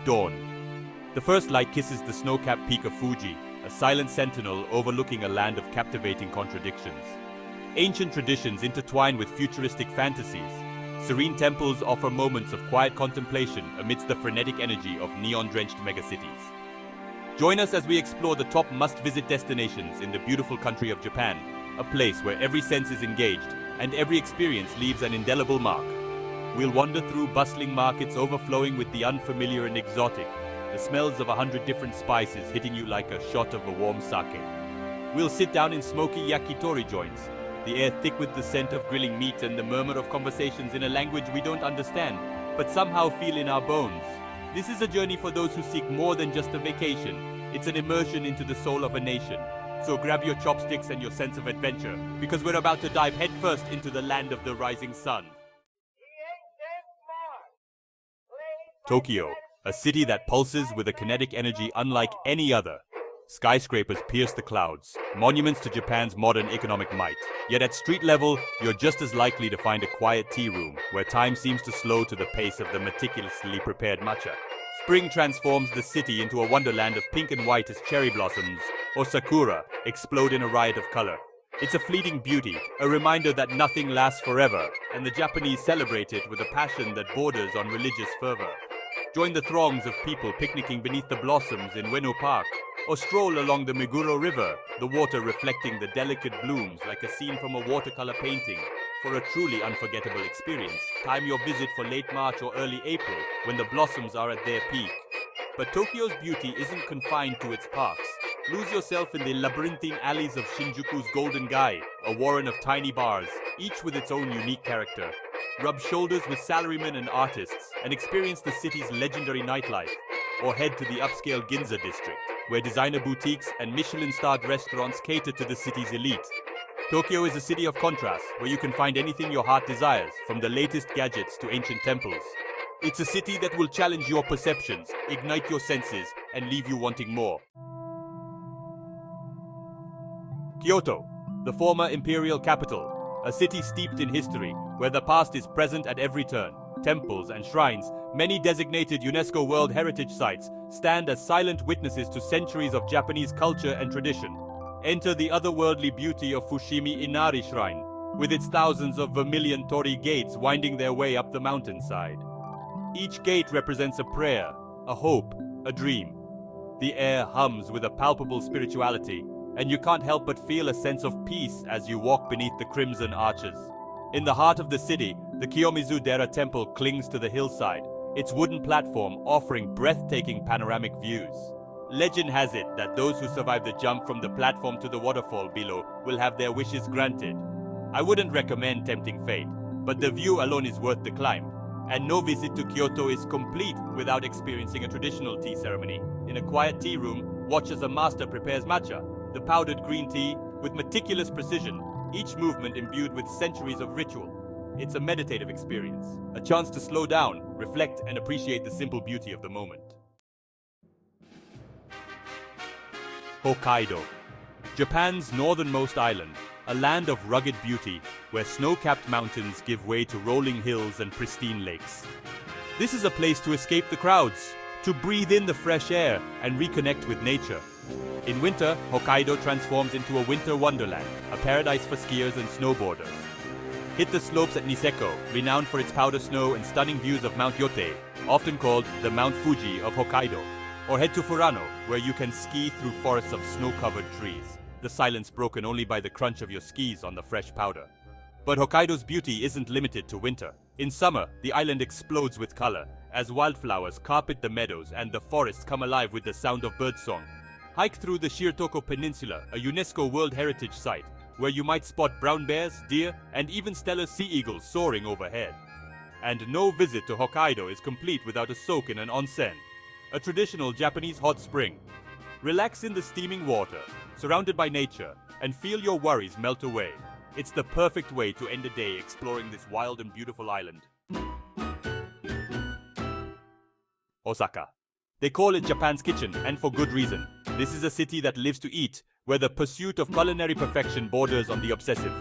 Dawn. The first light kisses the snow-capped peak of Fuji, a silent sentinel overlooking a land of captivating contradictions. Ancient traditions intertwine with futuristic fantasies. Serene temples offer moments of quiet contemplation amidst the frenetic energy of neon-drenched megacities. Join us as we explore the top must-visit destinations in the beautiful country of Japan, a place where every sense is engaged and every experience leaves an indelible mark. We'll wander through bustling markets overflowing with the unfamiliar and exotic, the smells of 100 different spices hitting you like a shot of a warm sake. We'll sit down in smoky yakitori joints, the air thick with the scent of grilling meat and the murmur of conversations in a language we don't understand, but somehow feel in our bones. This is a journey for those who seek more than just a vacation. It's an immersion into the soul of a nation. So grab your chopsticks and your sense of adventure, because we're about to dive headfirst into the land of the rising sun. Tokyo, a city that pulses with a kinetic energy unlike any other. Skyscrapers pierce the clouds, monuments to Japan's modern economic might. Yet at street level, you're just as likely to find a quiet tea room, where time seems to slow to the pace of the meticulously prepared matcha. Spring transforms the city into a wonderland of pink and white as cherry blossoms, or sakura, explode in a riot of color. It's a fleeting beauty, a reminder that nothing lasts forever, and the Japanese celebrate it with a passion that borders on religious fervor. Join the throngs of people picnicking beneath the blossoms in Ueno Park, or stroll along the Meguro River, the water reflecting the delicate blooms like a scene from a watercolor painting. For a truly unforgettable experience, time your visit for late March or early April, when the blossoms are at their peak. But Tokyo's beauty isn't confined to its parks. Lose yourself in the labyrinthine alleys of Shinjuku's Golden Gai, a warren of tiny bars, each with its own unique character. Rub shoulders with salarymen and artists, and experience the city's legendary nightlife. Or head to the upscale Ginza district, where designer boutiques and Michelin-starred restaurants cater to the city's elite. Tokyo is a city of contrast, where you can find anything your heart desires, from the latest gadgets to ancient temples. It's a city that will challenge your perceptions, ignite your senses, and leave you wanting more. Kyoto, the former imperial capital, a city steeped in history, where the past is present at every turn. Temples and shrines, many designated UNESCO World Heritage Sites, stand as silent witnesses to centuries of Japanese culture and tradition. Enter the otherworldly beauty of Fushimi Inari Shrine, with its thousands of vermilion torii gates winding their way up the mountainside. Each gate represents a prayer, a hope, a dream. The air hums with a palpable spirituality, and you can't help but feel a sense of peace as you walk beneath the crimson arches. In the heart of the city, the Kiyomizu-dera temple clings to the hillside, its wooden platform offering breathtaking panoramic views. Legend has it that those who survive the jump from the platform to the waterfall below will have their wishes granted. I wouldn't recommend tempting fate, but the view alone is worth the climb. And no visit to Kyoto is complete without experiencing a traditional tea ceremony. In a quiet tea room, watch as a master prepares matcha, the powdered green tea, with meticulous precision, each movement imbued with centuries of ritual. It's a meditative experience, a chance to slow down, reflect, and appreciate the simple beauty of the moment. Hokkaido, Japan's northernmost island, a land of rugged beauty where snow-capped mountains give way to rolling hills and pristine lakes. This is a place to escape the crowds, to breathe in the fresh air and reconnect with nature. In winter, Hokkaido transforms into a winter wonderland, a paradise for skiers and snowboarders. Hit the slopes at Niseko, renowned for its powder snow and stunning views of Mount Yote, often called the Mount Fuji of Hokkaido. Or head to Furano, where you can ski through forests of snow-covered trees, the silence broken only by the crunch of your skis on the fresh powder. But Hokkaido's beauty isn't limited to winter. In summer, the island explodes with color, as wildflowers carpet the meadows and the forests come alive with the sound of birdsong. Hike through the Shirotoko Peninsula, a UNESCO World Heritage Site, where you might spot brown bears, deer, and even stellar sea eagles soaring overhead. And no visit to Hokkaido is complete without a soak in an onsen, a traditional Japanese hot spring. Relax in the steaming water, surrounded by nature, and feel your worries melt away. It's the perfect way to end a day exploring this wild and beautiful island. Osaka. They call it Japan's kitchen, and for good reason. This is a city that lives to eat, where the pursuit of culinary perfection borders on the obsessive.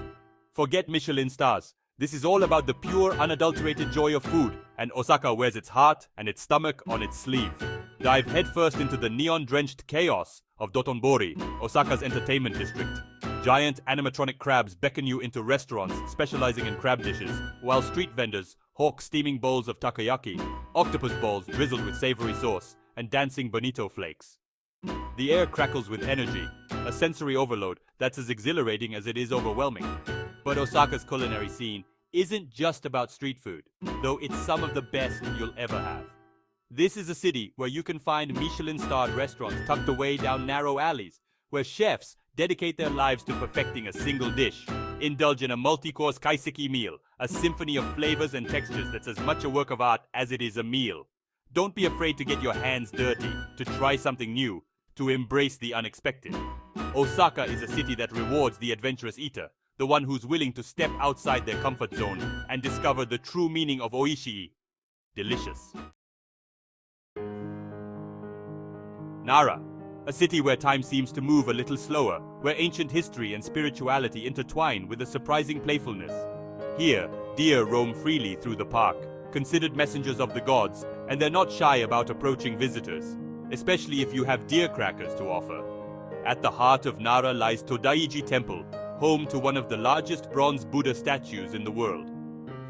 Forget Michelin stars. This is all about the pure, unadulterated joy of food, and Osaka wears its heart and its stomach on its sleeve. Dive headfirst into the neon-drenched chaos of Dotonbori, Osaka's entertainment district. Giant animatronic crabs beckon you into restaurants specializing in crab dishes, while street vendors hawk steaming bowls of takoyaki, octopus balls drizzled with savory sauce, and dancing bonito flakes. The air crackles with energy, a sensory overload that's as exhilarating as it is overwhelming. But Osaka's culinary scene isn't just about street food, though it's some of the best you'll ever have. This is a city where you can find Michelin-starred restaurants tucked away down narrow alleys, where chefs dedicate their lives to perfecting a single dish. Indulge in a multi-course kaiseki meal, a symphony of flavors and textures that's as much a work of art as it is a meal. Don't be afraid to get your hands dirty, to try something new, to embrace the unexpected. Osaka is a city that rewards the adventurous eater, the one who's willing to step outside their comfort zone and discover the true meaning of oishii. Delicious. Nara, a city where time seems to move a little slower, where ancient history and spirituality intertwine with a surprising playfulness. Here, deer roam freely through the park, considered messengers of the gods, and they're not shy about approaching visitors, especially if you have deer crackers to offer. At the heart of Nara lies Todaiji Temple, home to one of the largest bronze Buddha statues in the world.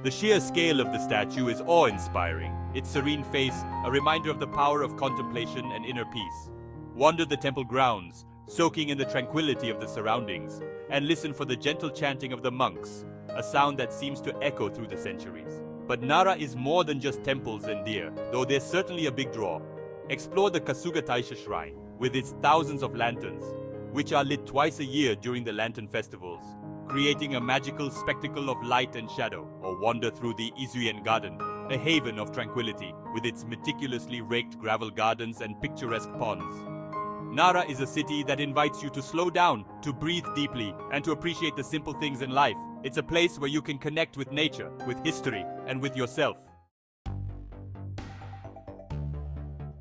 The sheer scale of the statue is awe-inspiring, its serene face a reminder of the power of contemplation and inner peace. Wander the temple grounds, soaking in the tranquility of the surroundings, and listen for the gentle chanting of the monks, a sound that seems to echo through the centuries. But Nara is more than just temples and deer, though there's certainly a big draw. Explore the Kasuga Taisha Shrine, with its thousands of lanterns, which are lit twice a year during the lantern festivals, creating a magical spectacle of light and shadow. Or wander through the Izuyen Garden, a haven of tranquility, with its meticulously raked gravel gardens and picturesque ponds. Nara is a city that invites you to slow down, to breathe deeply, and to appreciate the simple things in life. It's a place where you can connect with nature, with history, and with yourself.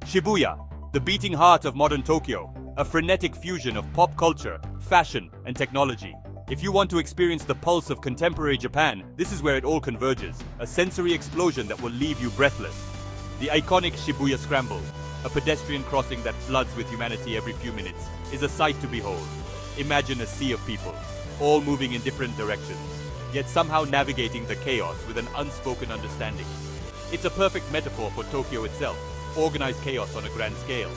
Shibuya, the beating heart of modern Tokyo, a frenetic fusion of pop culture, fashion, and technology. If you want to experience the pulse of contemporary Japan, this is where it all converges, a sensory explosion that will leave you breathless. The iconic Shibuya Scramble, a pedestrian crossing that floods with humanity every few minutes, is a sight to behold. Imagine a sea of people, all moving in different directions, yet somehow navigating the chaos with an unspoken understanding. It's a perfect metaphor for Tokyo itself, organized chaos on a grand scale.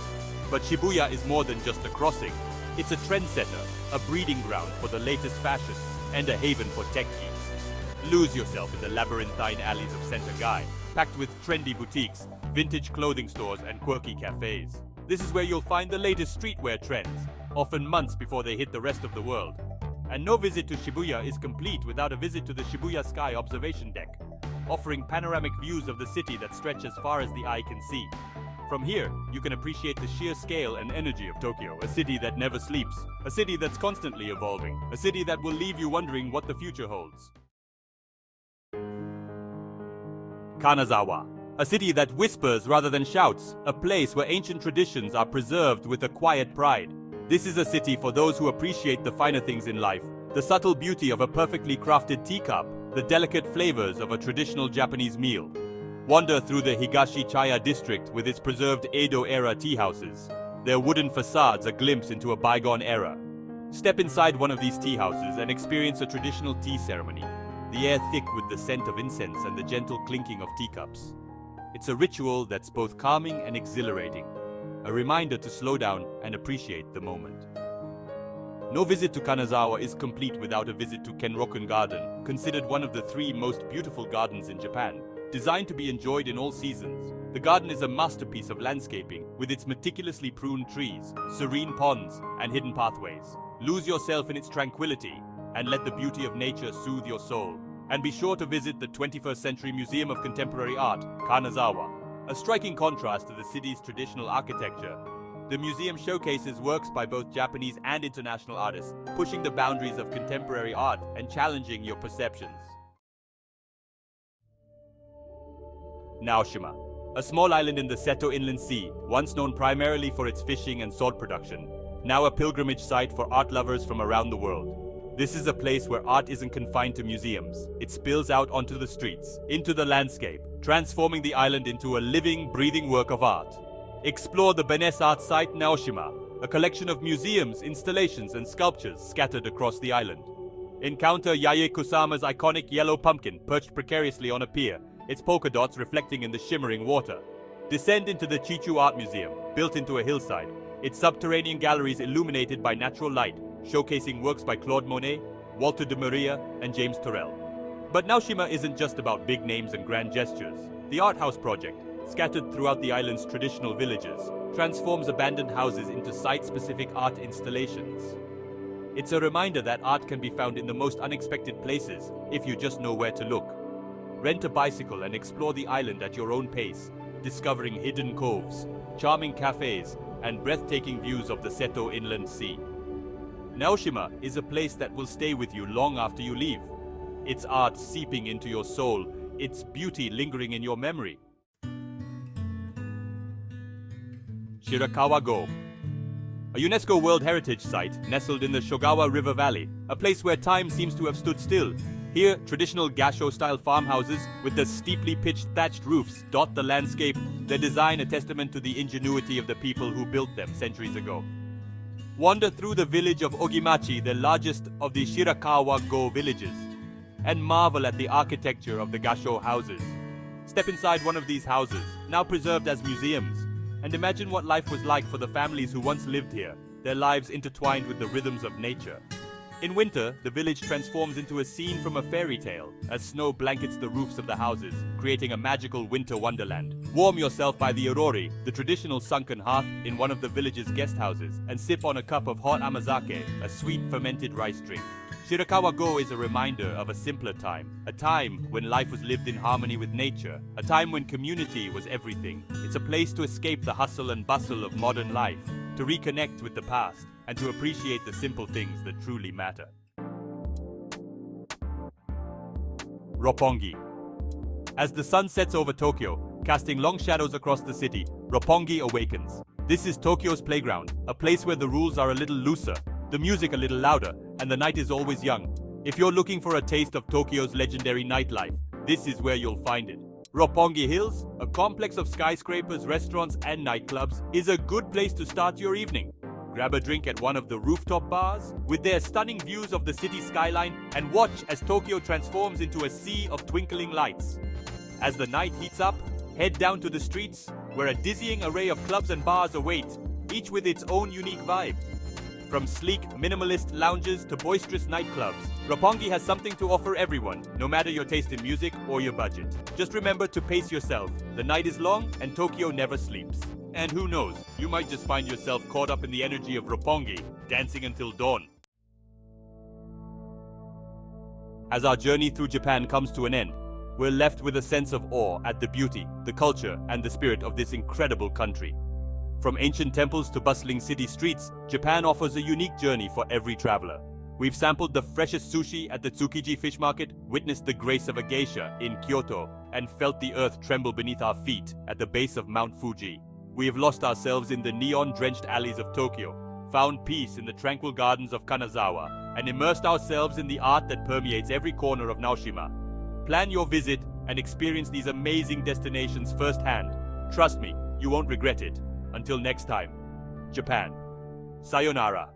But Shibuya is more than just a crossing. It's a trendsetter, a breeding ground for the latest fashion, and a haven for tech geeks. Lose yourself in the labyrinthine alleys of Center Gai, packed with trendy boutiques, vintage clothing stores, and quirky cafes. This is where you'll find the latest streetwear trends, often months before they hit the rest of the world. And no visit to Shibuya is complete without a visit to the Shibuya Sky Observation Deck, offering panoramic views of the city that stretch as far as the eye can see. From here, you can appreciate the sheer scale and energy of Tokyo, a city that never sleeps, a city that's constantly evolving, a city that will leave you wondering what the future holds. Kanazawa, a city that whispers rather than shouts, a place where ancient traditions are preserved with a quiet pride. This is a city for those who appreciate the finer things in life, the subtle beauty of a perfectly crafted teacup, the delicate flavors of a traditional Japanese meal. Wander through the Higashi Chaya district with its preserved Edo-era tea houses, their wooden facades a glimpse into a bygone era. Step inside one of these tea houses and experience a traditional tea ceremony, the air thick with the scent of incense and the gentle clinking of teacups. It's a ritual that's both calming and exhilarating, a reminder to slow down and appreciate the moment. No visit to Kanazawa is complete without a visit to Kenrokun Garden, considered one of the 3 most beautiful gardens in Japan. Designed to be enjoyed in all seasons, the garden is a masterpiece of landscaping with its meticulously pruned trees, serene ponds, and hidden pathways. Lose yourself in its tranquility and let the beauty of nature soothe your soul. And be sure to visit the 21st Century Museum of Contemporary Art, Kanazawa, a striking contrast to the city's traditional architecture. The museum showcases works by both Japanese and international artists, pushing the boundaries of contemporary art and challenging your perceptions. Naoshima, a small island in the Seto Inland Sea, once known primarily for its fishing and sword production, now a pilgrimage site for art lovers from around the world. This is a place where art isn't confined to museums. It spills out onto the streets, into the landscape, transforming the island into a living, breathing work of art. Explore the Benes art site Naoshima, a collection of museums, installations, and sculptures scattered across the island. Encounter Yaye Kusama's iconic yellow pumpkin perched precariously on a pier, its polka dots reflecting in the shimmering water. Descend into the Chichu Art Museum, built into a hillside, its subterranean galleries illuminated by natural light, showcasing works by Claude Monet, Walter de Maria, and James Turrell. But Naoshima isn't just about big names and grand gestures. The Art House project, scattered throughout the island's traditional villages, transforms abandoned houses into site-specific art installations. It's a reminder that art can be found in the most unexpected places if you just know where to look. Rent a bicycle and explore the island at your own pace, discovering hidden coves, charming cafes, and breathtaking views of the Seto Inland Sea. Naoshima is a place that will stay with you long after you leave. Its art seeping into your soul, its beauty lingering in your memory. Shirakawa-go, a UNESCO World Heritage Site nestled in the Shogawa River Valley, a place where time seems to have stood still. Here, traditional gasho-style farmhouses with the steeply pitched thatched roofs dot the landscape, their design a testament to the ingenuity of the people who built them centuries ago. Wander through the village of Ogimachi, the largest of the Shirakawa-go villages, and marvel at the architecture of the gasho houses. Step inside one of these houses, now preserved as museums, and imagine what life was like for the families who once lived here, their lives intertwined with the rhythms of nature. In winter, the village transforms into a scene from a fairy tale, as snow blankets the roofs of the houses, creating a magical winter wonderland. Warm yourself by the orori, the traditional sunken hearth in one of the village's guest houses, and sip on a cup of hot amazake, a sweet fermented rice drink. Shirakawa-go is a reminder of a simpler time, a time when life was lived in harmony with nature, a time when community was everything. It's a place to escape the hustle and bustle of modern life, to reconnect with the past, and to appreciate the simple things that truly matter. Roppongi. As the sun sets over Tokyo, casting long shadows across the city, Roppongi awakens. This is Tokyo's playground, a place where the rules are a little looser, the music a little louder, and the night is always young. If you're looking for a taste of Tokyo's legendary nightlife, this is where you'll find it. Roppongi Hills, a complex of skyscrapers, restaurants, and nightclubs, is a good place to start your evening. Grab a drink at one of the rooftop bars with their stunning views of the city skyline and watch as Tokyo transforms into a sea of twinkling lights. As the night heats up, head down to the streets where a dizzying array of clubs and bars await, each with its own unique vibe. From sleek, minimalist lounges to boisterous nightclubs, Roppongi has something to offer everyone, no matter your taste in music or your budget. Just remember to pace yourself. The night is long and Tokyo never sleeps. And who knows, you might just find yourself caught up in the energy of Roppongi, dancing until dawn. As our journey through Japan comes to an end, we're left with a sense of awe at the beauty, the culture, and the spirit of this incredible country. From ancient temples to bustling city streets, Japan offers a unique journey for every traveler. We've sampled the freshest sushi at the Tsukiji fish market, witnessed the grace of a geisha in Kyoto, and felt the earth tremble beneath our feet at the base of Mount Fuji. We have lost ourselves in the neon-drenched alleys of Tokyo, found peace in the tranquil gardens of Kanazawa, and immersed ourselves in the art that permeates every corner of Naoshima. Plan your visit and experience these amazing destinations firsthand. Trust me, you won't regret it. Until next time, Japan. Sayonara.